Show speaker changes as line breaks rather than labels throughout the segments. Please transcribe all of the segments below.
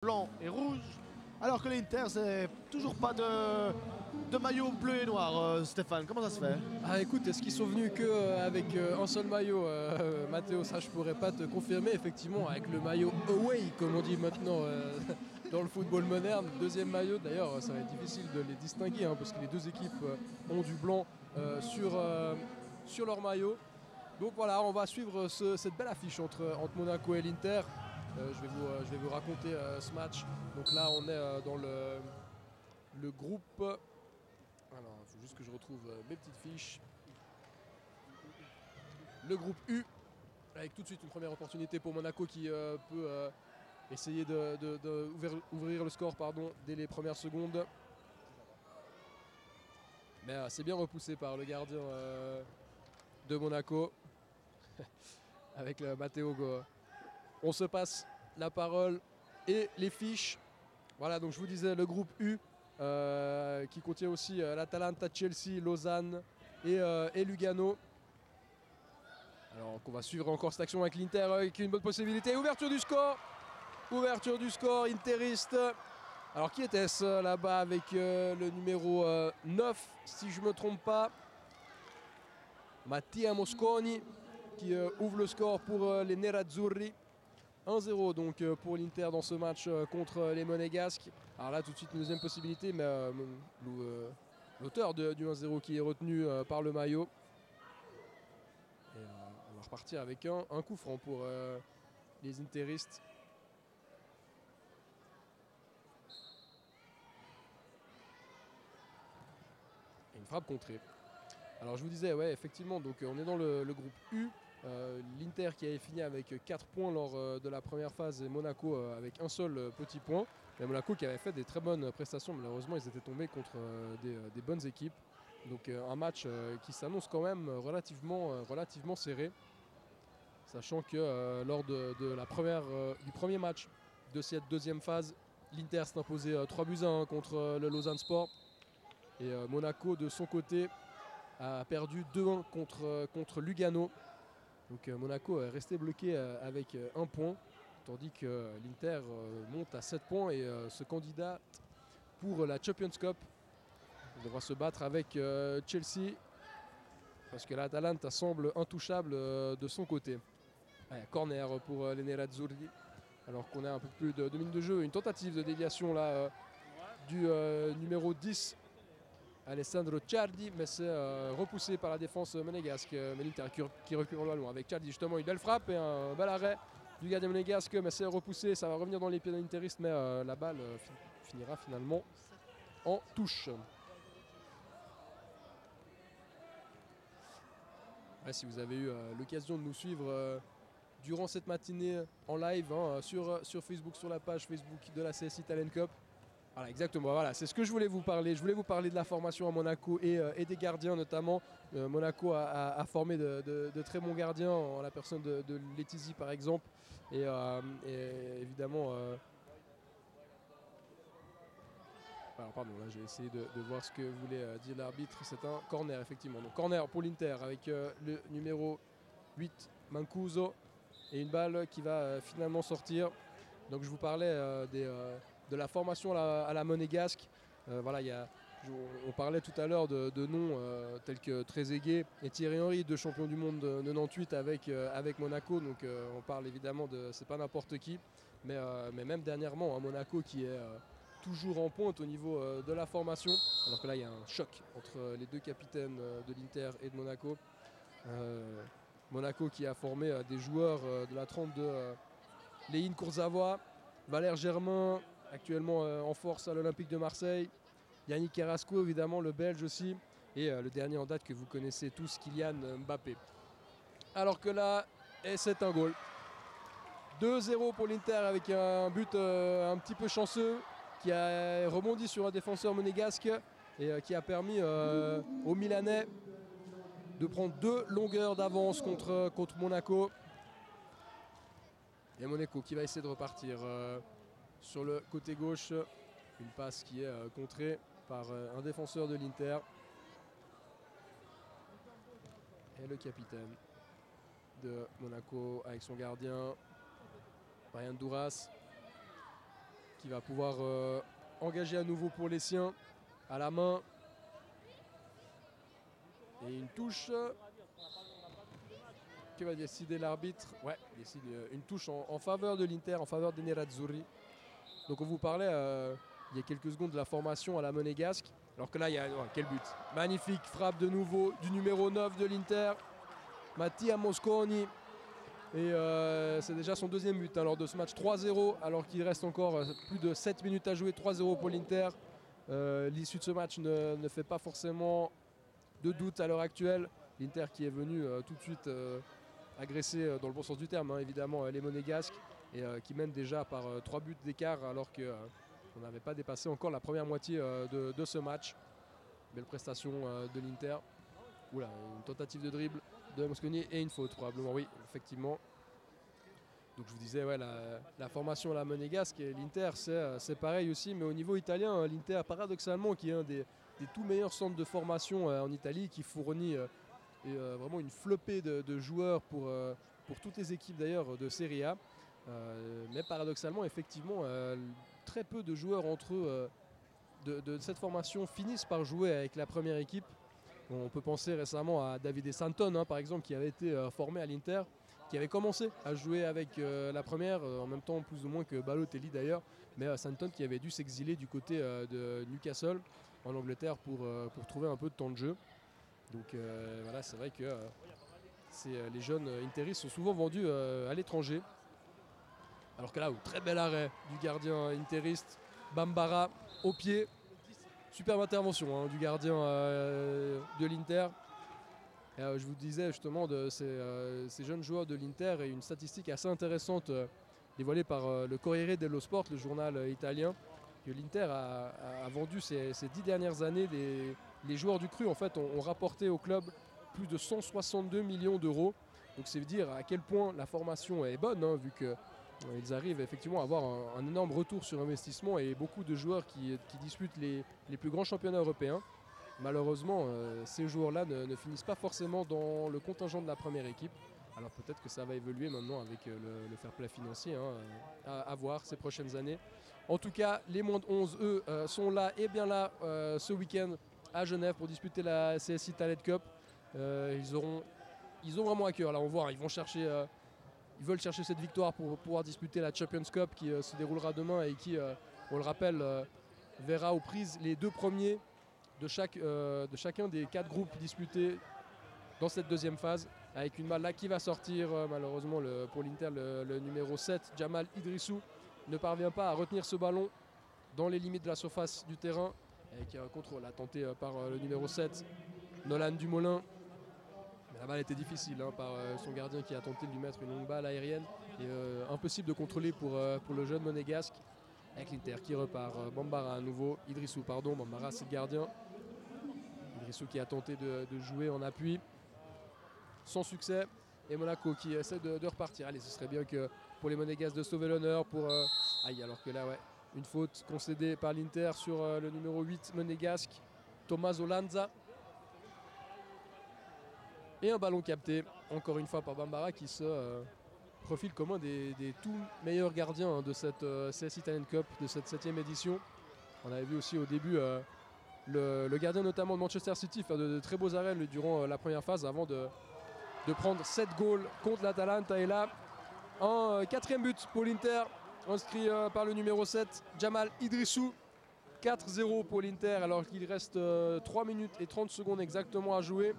blanc et rouge, alors que l'Inter, c'est toujours pas de maillot bleu et noir. Stéphane, comment ça se fait?
Ah écoute, est-ce qu'ils sont venus que avec un seul maillot Mathéo, ça je pourrais pas te confirmer. Effectivement, avec le maillot away, comme on dit maintenant dans le football moderne, deuxième maillot. D'ailleurs, ça va être difficile de les distinguer parce que les deux équipes ont du blanc sur leur maillot. Donc voilà, on va suivre cette belle affiche entre Monaco et l'Inter. Je vais vous raconter ce match. Donc là, on est dans le groupe. Alors, il faut juste que je retrouve mes petites fiches. Le groupe U, avec tout de suite une première opportunité pour Monaco qui peut essayer d'ouvrir le score dès les premières secondes. Mais c'est bien repoussé par le gardien de Monaco. Avec Matteo Go. On se passe la parole et les fiches. Voilà, donc je vous disais le groupe U qui contient aussi l'Atalanta, Chelsea, Lausanne et Lugano. Alors qu'on va suivre encore cette action avec l'Inter avec une bonne possibilité. Ouverture du score interiste. Alors qui était-ce là-bas avec le numéro 9 si je ne me trompe pas. Mattia Mosconi qui ouvre le score pour les Nerazzurri. 1-0 donc pour l'Inter dans ce match contre les Monégasques. Alors là tout de suite une deuxième possibilité, mais l'auteur du 1-0 qui est retenu par le maillot. Et on va repartir avec un coup franc pour les interistes. Et une frappe contrée. Alors je vous disais, ouais, effectivement, donc on est dans le groupe U. L'Inter qui avait fini avec 4 points lors de la première phase et Monaco avec un seul petit point. Mais Monaco qui avait fait des très bonnes prestations, malheureusement ils étaient tombés contre des bonnes équipes. Donc un match qui s'annonce quand même relativement serré. Sachant que lors du premier match de cette deuxième phase, l'Inter s'est imposé 3-1 contre le Lausanne Sport. Et Monaco de son côté a perdu 2-1 contre Lugano. Donc Monaco est resté bloqué avec un point, tandis que l'Inter monte à 7 points et se candidate pour la Champions Cup. Il devra se battre avec Chelsea, parce que l'Atalanta semble intouchable de son côté. Ouais, corner pour les Nerazzurri, alors qu'on a un peu plus de 2 minutes de jeu. Une tentative de déviation là du numéro 10. Alessandro Ciardi, mais c'est repoussé par la défense monégasque. Mais l'Inter qui recule en ballon avec Ciardi, justement une belle frappe et un bel arrêt du gardien monégasque, mais c'est repoussé, ça va revenir dans les pieds de l'Interiste, mais la balle finira finalement en touche. Ouais, si vous avez eu l'occasion de nous suivre durant cette matinée en live sur Facebook, sur la page Facebook de la CS Italian Cup. Voilà, exactement, voilà, c'est ce que je voulais vous parler. Je voulais vous parler de la formation à Monaco et des gardiens notamment. Monaco a formé de très bons gardiens en la personne de Letizy par exemple. Et évidemment... alors pardon, là j'ai essayé de voir ce que voulait dire l'arbitre. C'est un corner effectivement. Donc corner pour l'Inter avec le numéro 8, Mancuso. Et une balle qui va finalement sortir. Donc je vous parlais de la formation à la monégasque. Voilà, on parlait tout à l'heure de noms tels que Trezeguet et Thierry Henry, deux champions du monde de 98 avec Monaco. Donc on parle évidemment c'est pas n'importe qui. Mais même dernièrement, Monaco qui est toujours en pointe au niveau de la formation. Alors que là, il y a un choc entre les deux capitaines de l'Inter et de Monaco. Monaco qui a formé des joueurs de la trempe de Léine Kurzawa, Valère Germain, actuellement en force à l'Olympique de Marseille, Yannick Carrasco évidemment, le Belge aussi, et le dernier en date que vous connaissez tous, Kylian Mbappé. Alors que là, c'est un goal. 2-0 pour l'Inter avec un but un petit peu chanceux qui a rebondi sur un défenseur monégasque et qui a permis aux Milanais de prendre 2 longueurs d'avance contre Monaco. Et Monaco qui va essayer de repartir sur le côté gauche. Une passe qui est contrée par un défenseur de l'Inter. Et le capitaine de Monaco avec son gardien, Brian Douras, qui va pouvoir engager à nouveau pour les siens à la main. Et une touche. Que va décider l'arbitre? Ouais, il décide une touche en faveur de l'Inter, en faveur des Nerazzurri. Donc on vous parlait il y a quelques secondes de la formation à la monégasque. Alors que là, il y a quel but! Magnifique frappe de nouveau du numéro 9 de l'Inter, Mattia Mosconi. Et c'est déjà son deuxième but lors de ce match. 3-0 alors qu'il reste encore plus de 7 minutes à jouer. 3-0 pour l'Inter. L'issue de ce match ne fait pas forcément de doute à l'heure actuelle. L'Inter qui est venu tout de suite agresser dans le bon sens du terme, évidemment, les monégasques. Et qui mène déjà par 3 buts d'écart alors qu'on n'avait pas dépassé encore la première moitié de ce match. Belle prestation de l'Inter. Oula, une tentative de dribble de Mosconi et une faute probablement, oui, effectivement. Donc je vous disais, ouais, la formation à la monégasque et l'Inter, c'est pareil aussi, mais au niveau italien, l'Inter, paradoxalement, qui est un des tout meilleurs centres de formation en Italie, qui fournit vraiment une flopée de joueurs pour toutes les équipes d'ailleurs de Serie A. Mais paradoxalement, effectivement, très peu de joueurs entre eux de cette formation finissent par jouer avec la première équipe. On peut penser récemment à Davide Santon, par exemple, qui avait été formé à l'Inter, qui avait commencé à jouer avec la première, en même temps plus ou moins que Balotelli d'ailleurs, mais Santon qui avait dû s'exiler du côté de Newcastle en Angleterre pour trouver un peu de temps de jeu. Donc voilà, c'est vrai que les jeunes interistes sont souvent vendus à l'étranger. Alors que là, très bel arrêt du gardien interiste, Bambara au pied. Superbe intervention du gardien de l'Inter. Je vous disais justement de ces jeunes joueurs de l'Inter et une statistique assez intéressante dévoilée par le Corriere dello Sport, le journal italien, que l'Inter a vendu ces 10 dernières années. Les joueurs du cru en fait ont rapporté au club plus de 162 millions d'euros. Donc c'est dire à quel point la formation est bonne, vu qu'ils arrivent effectivement à avoir un énorme retour sur investissement et beaucoup de joueurs qui disputent les plus grands championnats européens. Malheureusement, ces joueurs-là ne finissent pas forcément dans le contingent de la première équipe. Alors peut-être que ça va évoluer maintenant avec le fair play financier, à voir ces prochaines années. En tout cas, les moins de 11, eux, sont là et bien là ce week-end à Genève pour disputer la CSI Talent Cup. Ils ont vraiment à cœur, là on voit, ils veulent chercher cette victoire pour pouvoir disputer la Champions Cup qui se déroulera demain et qui, on le rappelle, verra aux prises les 2 premiers de chacun des 4 groupes disputés dans cette deuxième phase, avec une balle là qui va sortir malheureusement pour l'Inter, le numéro 7, Jamal Idrissou, ne parvient pas à retenir ce ballon dans les limites de la surface du terrain, avec un contrôle tenté par le numéro 7, Nolan Dumoulin. Mais la balle était difficile par son gardien qui a tenté de lui mettre une longue balle aérienne, et impossible de contrôler pour le jeune monégasque, avec l'Inter qui repart. Bambara à nouveau, Idrissou pardon, Bambara c'est le gardien. Idrissou qui a tenté de jouer en appui, sans succès, et Monaco qui essaie de repartir. Allez, ce serait bien que pour les monégasques de sauver l'honneur aïe, alors que là, ouais, une faute concédée par l'Inter sur le numéro 8 monégasque, Tommaso Lanza. Et un ballon capté, encore une fois par Bambara, qui se profile comme un des tout meilleurs gardiens de cette CSI Talent Cup, de cette 7e édition. On avait vu aussi au début le gardien notamment de Manchester City faire de très beaux arrêts durant la première phase avant de prendre 7 goals contre l'Atalanta. Et là, un 4e but pour l'Inter, inscrit par le numéro 7, Jamal Idrissou. 4-0 pour l'Inter alors qu'il reste 3 minutes et 30 secondes exactement à jouer.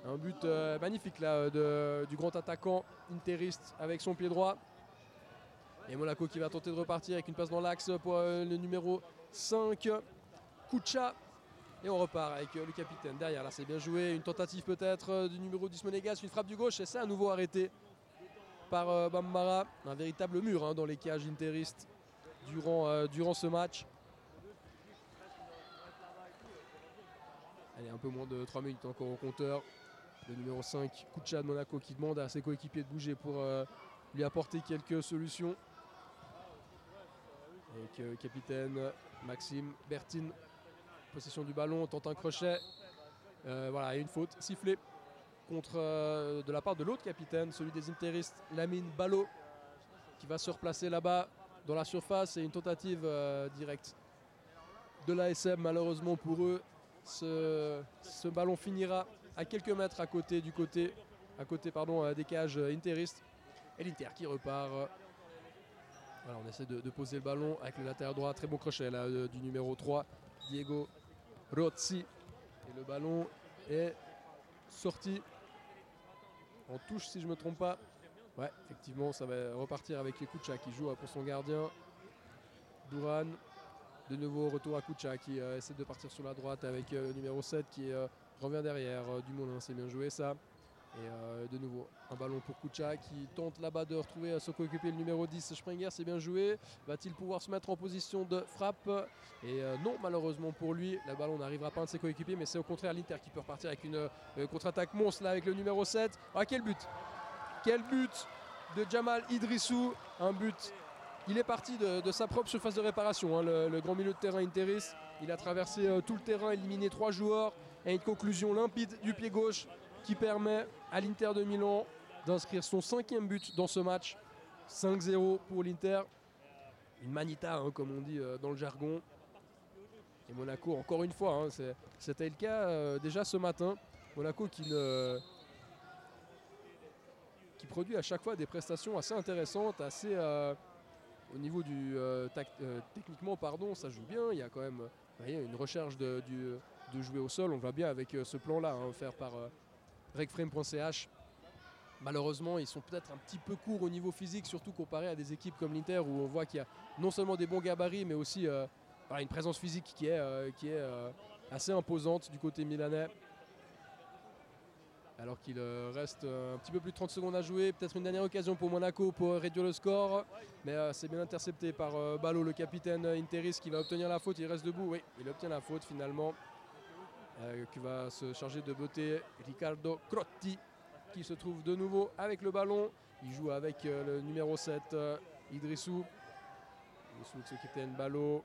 Un but magnifique là du grand attaquant interiste avec son pied droit. Et Monaco qui va tenter de repartir avec une passe dans l'axe pour le numéro 5, Kucha. Et on repart avec le capitaine derrière. Là c'est bien joué, une tentative peut-être du numéro 10 monégasque, une frappe du gauche et c'est à nouveau arrêté par Bambara. Un véritable mur dans les cages interistes durant ce match. Allez, un peu moins de 3 minutes encore au compteur. Le numéro 5, Kucha de Monaco, qui demande à ses coéquipiers de bouger pour lui apporter quelques solutions. Avec le capitaine Maxime Bertin, possession du ballon, tente un crochet. Voilà, et une faute sifflée de la part de l'autre capitaine, celui des interistes, Lamine Ballot, qui va se replacer là-bas dans la surface et une tentative directe de l'ASM. Malheureusement pour eux, ce ballon finira à quelques mètres à côté des cages interistes. Et l'Inter qui repart. Voilà, on essaie de poser le ballon avec le latéral droit. Très bon crochet là, du numéro 3, Diego Rozzi. Et le ballon est sorti en touche si je ne me trompe pas. Ouais, effectivement, ça va repartir avec Kucha qui joue pour son gardien. Duran. De nouveau, retour à Kucha qui essaie de partir sur la droite avec le numéro 7 qui revient derrière. Dumoulin, c'est bien joué ça. Et de nouveau, un ballon pour Kucha qui tente là-bas de retrouver son coéquipier, le numéro 10, Sprenger, c'est bien joué. Va-t-il pouvoir se mettre en position de frappe? Et non, malheureusement pour lui, le ballon n'arrivera pas à un de ses coéquipiers, mais c'est au contraire l'Inter qui peut repartir avec une contre-attaque monstre là avec le numéro 7. Ah, quel but! Quel but de Jamal Idrissou! Un but. Il est parti de sa propre surface de réparation, hein, le grand milieu de terrain interiste. Il a traversé tout le terrain, éliminé 3 joueurs et une conclusion limpide du pied gauche qui permet à l'Inter de Milan d'inscrire son 5e but dans ce match. 5-0 pour l'Inter. Une manita, hein, comme on dit dans le jargon. Et Monaco, encore une fois, hein, c'était le cas déjà ce matin. Monaco qui produit à chaque fois des prestations assez intéressantes, assez... au niveau du techniquement, pardon, ça joue bien. Il y a quand même une recherche de jouer au sol. On va bien avec ce plan-là, hein, offert par regframe.ch. Malheureusement, ils sont peut-être un petit peu courts au niveau physique, surtout comparé à des équipes comme l'Inter où on voit qu'il y a non seulement des bons gabarits, mais aussi une présence physique qui est assez imposante du côté milanais. Alors qu'il reste un petit peu plus de 30 secondes à jouer. Peut-être une dernière occasion pour Monaco pour réduire le score. Mais c'est bien intercepté par Ballo, le capitaine interiste, qui va obtenir la faute. Il reste debout. Oui, il obtient la faute finalement. Qui va se charger de botter Riccardo Crotti, qui se trouve de nouveau avec le ballon. Il joue avec le numéro 7, Idrissou. Idrissou, ce capitaine Ballo.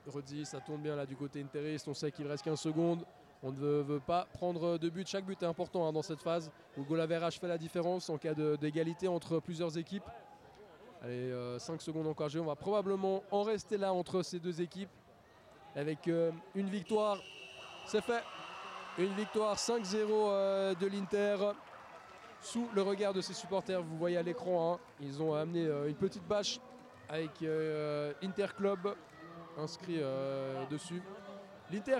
Rodzi, ça tourne bien là du côté interiste. On sait qu'il reste 15 secondes. On ne veut pas prendre de but. Chaque but est important, hein, dans cette phase où le goal average fait la différence en cas d'égalité entre plusieurs équipes. Allez, 5 secondes encore à jouer. On va probablement en rester là entre ces deux équipes. Avec une victoire, c'est fait. Une victoire 5-0 de l'Inter. Sous le regard de ses supporters, vous voyez à l'écran, hein, ils ont amené une petite bâche avec Inter Club inscrit dessus. L'Inter